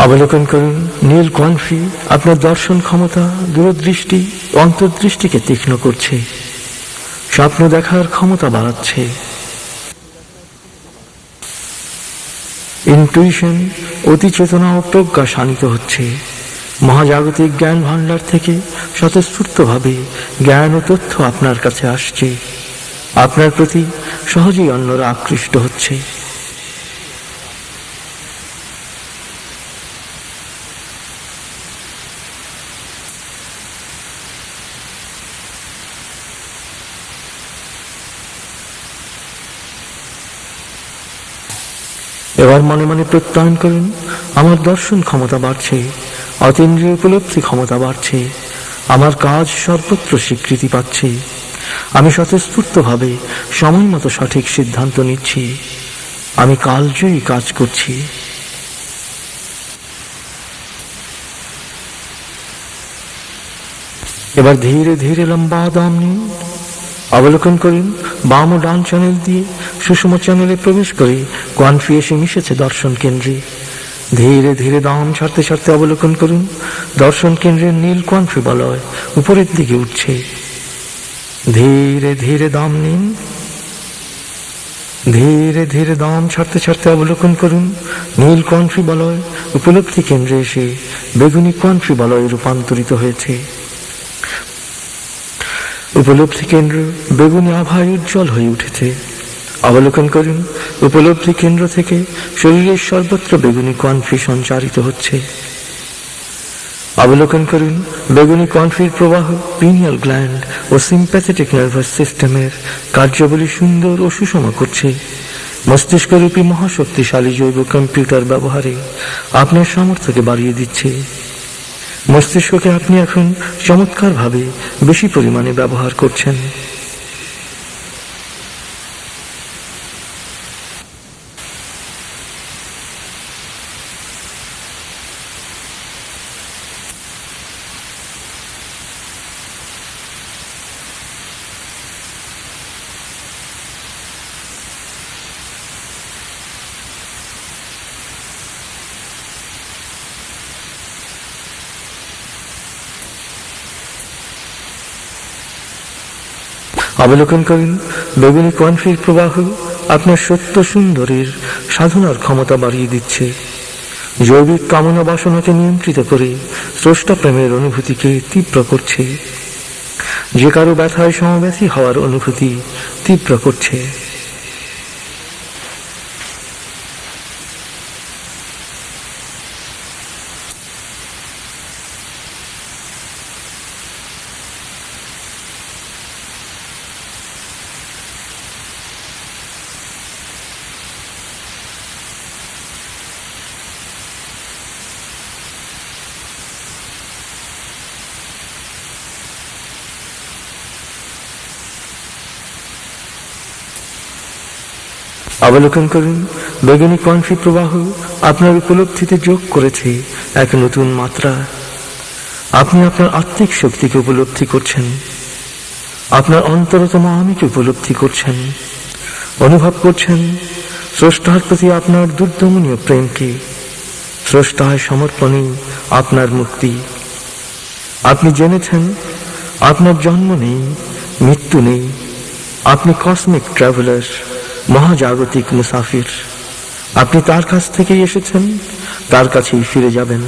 অবলোকন করুন নীল কনফি আপনার দর্শন ক্ষমতা, দূরদৃষ্টি, অন্তর্দৃষ্টিকে তীক্ষ্ণ করছে, স্বপ্ন দেখার ক্ষমতা বাড়াচ্ছে। ইনটুইশন, অতি চেতনা ও প্রজ্ঞা শানিত হচ্ছে। মহাজাগতিক জ্ঞান ভাণ্ডার থেকে স্বতঃস্ফূর্তভাবে জ্ঞান ও তথ্য আপনার কাছে আসছে। আপনার প্রতি সহজেই অন্যরা আকৃষ্ট হচ্ছে। এবার মনে মনে প্রত্যয়ন করুন, আমার দর্শন ক্ষমতা বাড়ছে, অতীন্দ্রিয় উপলব্ধি ক্ষমতা বাড়ছে, আমার কাজ সর্বত্র স্বীকৃতি পাচ্ছে, আমি স্বতঃস্ফূর্তভাবে সময় মতো সঠিক সিদ্ধান্ত নিচ্ছি, আমি কালজয়ী কাজ করছি। এবার ধীরে ধীরে লম্বা দম নিন। অবলোকন করুন বাম ও ডান চ্যানেল দিয়ে সুষম চ্যানেলে প্রবেশ করে কনফি এসে মিশেছে দর্শন কেন্দ্রে। ধীরে ধীরে দম ছাড়তে ছাড়তে অবলোকন করুন দর্শন কেন্দ্রের নীল কনফি বলয় উপরের দিকে উঠছে। ধীরে ধীরে দম নিন। ধীরে ধীরে দম ছাড়তে ছাড়তে অবলোকন করুন নীল কনফি বলয় উপলব্ধি কেন্দ্রে এসে বেগুনি কনফি বলয়ে রূপান্তরিত হয়েছে। উপলব্ধি কেন্দ্র বেগুনি আভায় উজ্জ্বল হয়ে উঠেছে। অবলোকন করুন উপলব্ধি কেন্দ্র থেকে শরীরের সর্বত্র বেগুনি কনফি সঞ্চারিত হচ্ছে। অবলোকন করুন বেগুনি কনফির প্রবাহ পিনিয়াল গ্ল্যান্ড ও সিম্প্যাথেটিক নার্ভাস সিস্টেমের কার্যাবলী সুন্দর ও সুষম করছে। মস্তিষ্করূপী মহাশক্তিশালী জৈব কম্পিউটার ব্যবহারে আপনার সামর্থ্যকে বাড়িয়ে দিচ্ছে। মস্তিষ্ককে আপনি এখন চমৎকারভাবে বেশি পরিমাণে ব্যবহার করছেন। অবলোকন করুন বেগুনি কনফির প্রবাহ আপনার সত্য সুন্দরের সাধনার ক্ষমতা বাড়িয়ে দিচ্ছে। জৈবিক কামনা বাসনাকে নিয়ন্ত্রিত করে স্রষ্টা প্রেমের অনুভূতিকে তীব্র করছে। যে কারো ব্যথায় সমব্যথী হওয়ার অনুভূতি তীব্র করছে। অবলোকন করুন বেগুনি কনফি প্রবাহ আপনার উপলব্ধিতে যোগ করেছে এক নতুন মাত্রা। আপনি আপনার আত্মিক শক্তিকে উপলব্ধি করছেন, আপনার অন্তরতম আমিকে উপলব্ধি করছেন, অনুভব করছেন স্রষ্টার প্রতি আপনার দুর্দমনীয় প্রেমকে। স্রষ্টায় সমর্পণে আপনার মুক্তি। আপনি জেনেছেন আপনার জন্ম নেই, মৃত্যু নেই, আপনি কসমিক ট্রাভেলার, মহাজাগতিক মুসাফির। আপনি তার কাছ থেকেই এসেছেন, তার কাছেই ফিরে যাবেন।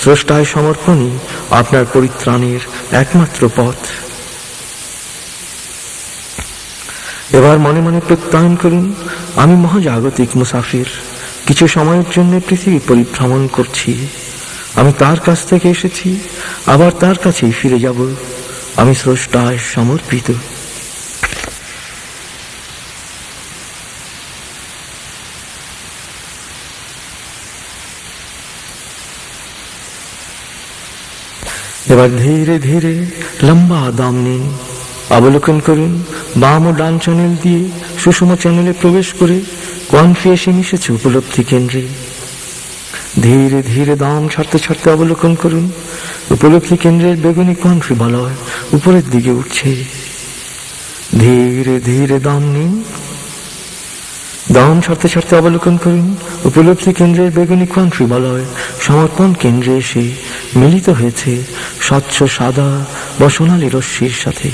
স্রষ্টায় সমর্পণই আপনার পরিত্রাণের একমাত্র পথ। এবার মনে মনে প্রত্যয়ন করুন, আমি মহাজাগতিক মুসাফির, কিছু সময়ের জন্য পৃথিবী পরিভ্রমণ করছি। আমি তার কাছ থেকে এসেছি, আবার তার কাছেই ফিরে যাব। আমি স্রষ্টায় সমর্পিত। এবার ধীরে ধীরে লম্বা দম নিন। অবলোকন করুন বাম ও ডান চ্যানেল দিয়ে সুষম চ্যানেলে প্রবেশ করে কনফি এসে মিশেছে উপলব্ধি কেন্দ্রে। ধীরে ধীরে দম ছাড়তে ছাড়তে অবলোকন করুন উপলব্ধি কেন্দ্রের বেগুনি কনফি বলয় উপরের দিকে উঠছে। ধীরে ধীরে দম নিন। দম ছাড়তে ছাড়তে অবলোকন করুন উপলব্ধি কেন্দ্রের বেগুনি কান্ট্রি বলয় সমর্পণ কেন্দ্রে এসে মিলিত হয়েছে স্বচ্ছ সাদা বা সোনালী রশ্মির সাথে।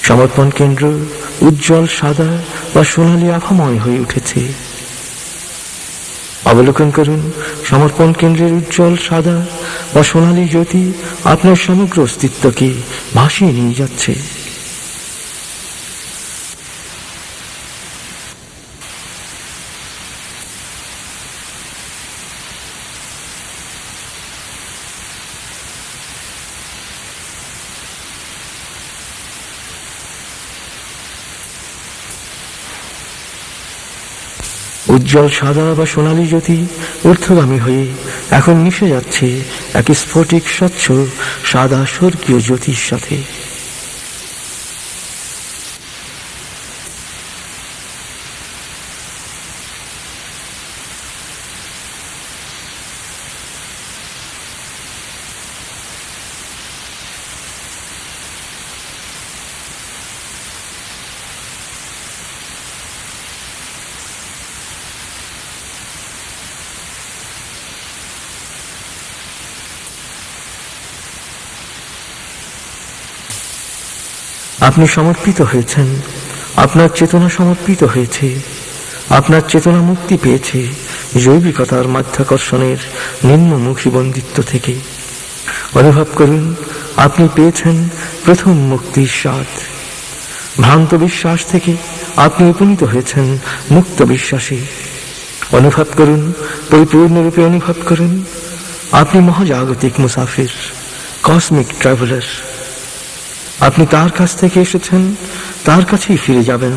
সমর্পণ কেন্দ্র উজ্জ্বল সাদা বা সোনালী আভাময় হয়ে উঠেছে। অবলোকন করুন সমর্পণ কেন্দ্রের উজ্জ্বল সাদা বা সোনালী জ্যোতি আপনার সমগ্র অস্তিত্বকে ভাসিয়ে নিয়ে যাচ্ছে। উজ্জ্বল সাদা বা সোনালী জ্যোতি ঊর্ধ্বগামী হয়ে এখন মিশে যাচ্ছে এক স্ফটিক স্বচ্ছ সাদা স্বর্গীয় জ্যোতির সাথে। আপনি সমর্পিত হয়েছেন, আপনার চেতনা সমর্পিত হয়েছে, আপনার চেতনা মুক্তি পেয়েছে জৈবিকতার মাধ্যাকর্ষণের নিম্নমুখী বন্দিত্ব থেকে। অনুভব করুন আপনি পেয়েছেন প্রথম মুক্তির স্বাদ। ভ্রান্ত বিশ্বাস থেকে আপনি উপনীত হয়েছেন মুক্ত বিশ্বাসে। অনুভব করুন, পরিপূর্ণরূপে অনুভব করুন আপনি মহাজাগতিক মুসাফির, কসমিক ট্রাভেলার। আপনি তার কাছ থেকে এসেছেন, তার কাছেই ফিরে যাবেন।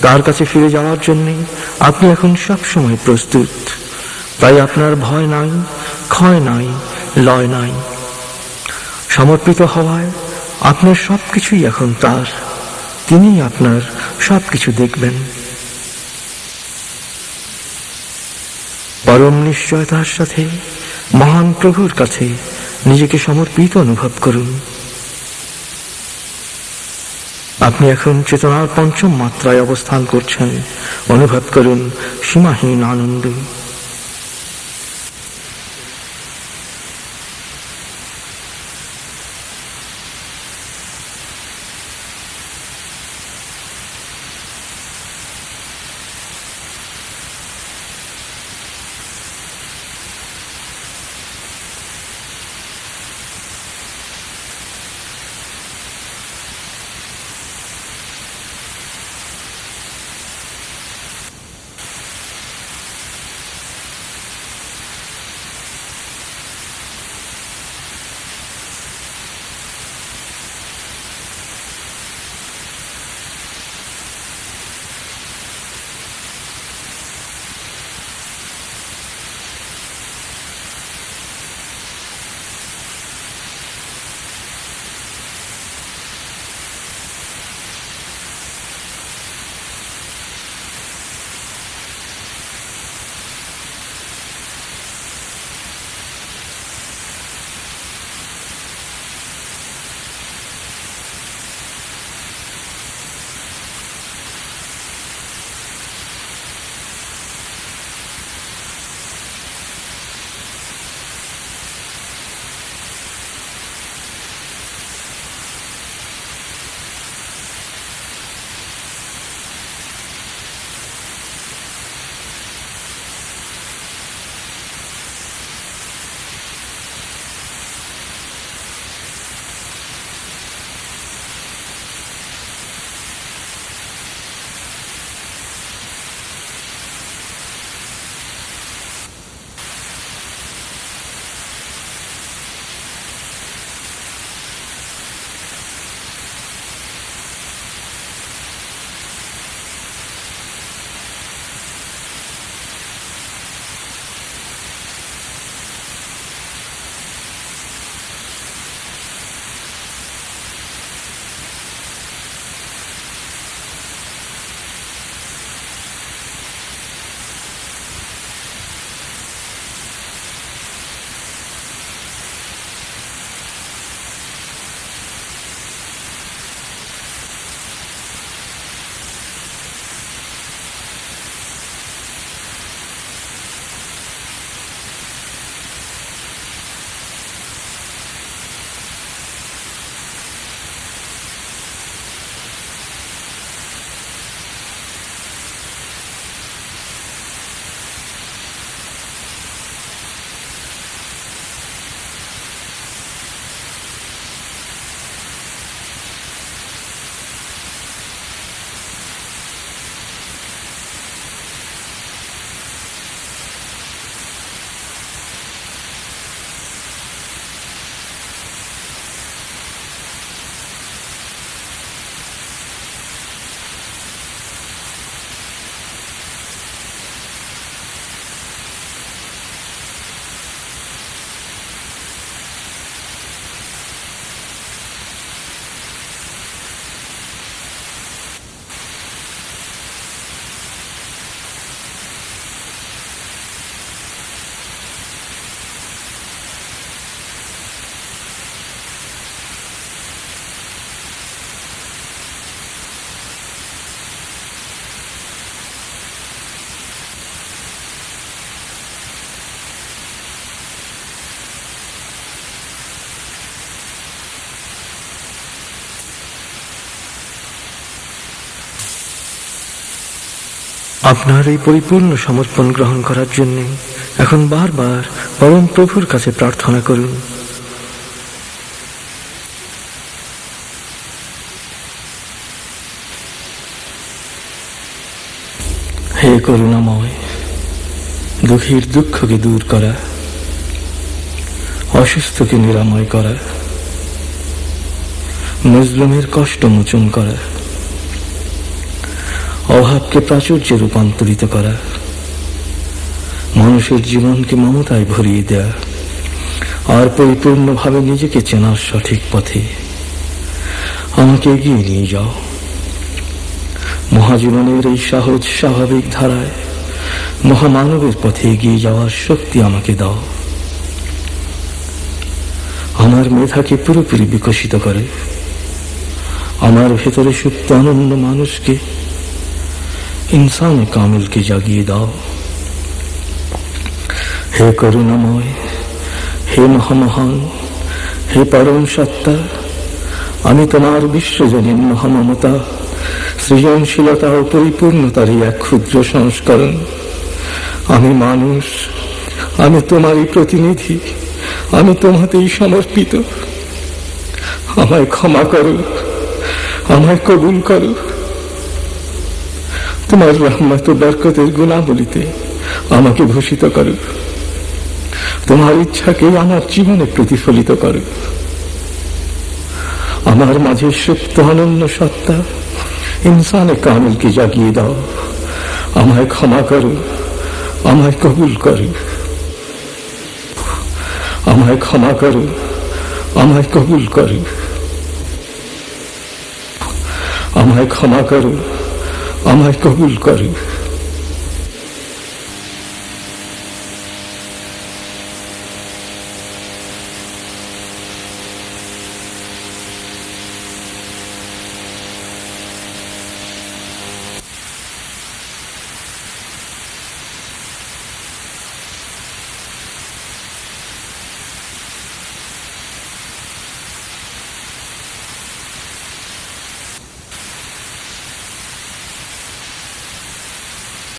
তার কাছে ফিরে যাওয়ার জন্য আপনি এখন সবসময় প্রস্তুত। তাই আপনার ভয় নাই, ক্ষয় নাই, লয় নাই। সমর্পিত হওয়ায় আপনার সবকিছুই এখন তার। তিনিই আপনার সবকিছু দেখবেন। পরম নিশ্চয়তার সাথে মহান প্রভুর কাছে নিজেকে সমর্পিত অনুভব করুন। আপনি এখন চেতনার পঞ্চম মাত্রায় অবস্থান করছেন। অনুভব করুন সীমাহীন আনন্দ। আপনার এই পরিপূর্ণ সমর্পণ গ্রহণ করার জন্য এখন বারবার পরম প্রভুর কাছে প্রার্থনা করুন। হে করুণাময়, দুঃখীর দুঃখকে দূর করা, অসুস্থকে নিরাময় করা, মজলুমের কষ্ট মোচন করা, অভাবকে প্রাচুর্যে রূপান্তরিত করা, মানুষের জীবনকে মমতায় ভরিয়ে দেয়া আর পরিপূর্ণভাবে নিজেকে চেনার সঠিক পথে আমাকে এগিয়ে নিয়ে যাও। মহাজীবনের এই সহজ স্বাভাবিক ধারায় মহামানবের পথে এগিয়ে যাওয়ার শক্তি আমাকে দাও। আমার মেধাকে পুরোপুরি বিকশিত করে আমার ভেতরে সুপ্ত অনন্য মানুষকে, ইনসানে কামিলকে জাগিয়ে দাও। হে করুণাময়, হে মহামহান, হে পরম সত্তা, আমি তোমার বিশ্বজনীন মহামমতা, সৃজনশীলতা ও পরিপূর্ণতার এই এক ক্ষুদ্র সংস্করণ। আমি মানুষ, আমি তোমারই প্রতিনিধি, আমি তোমাতেই সমর্পিত। আমায় ক্ষমা করো, আমায় কবুল করো। তোমার রহমত ও বরকতের গুণাবলীতে আমাকে ভূষিত করো। তোমার ইচ্ছাকে আমার জীবনে প্রতিফলিত করো। আমার মাঝে সুপ্ত অনন্য সত্তা ইনসানে কামিলকে জাগিয়ে দাও। আমায় ক্ষমা করো, আমায় কবুল করো। আমায় ক্ষমা করো, আমায় কবুল করো। আমায় ক্ষমা করো, আমায় কবুল করো।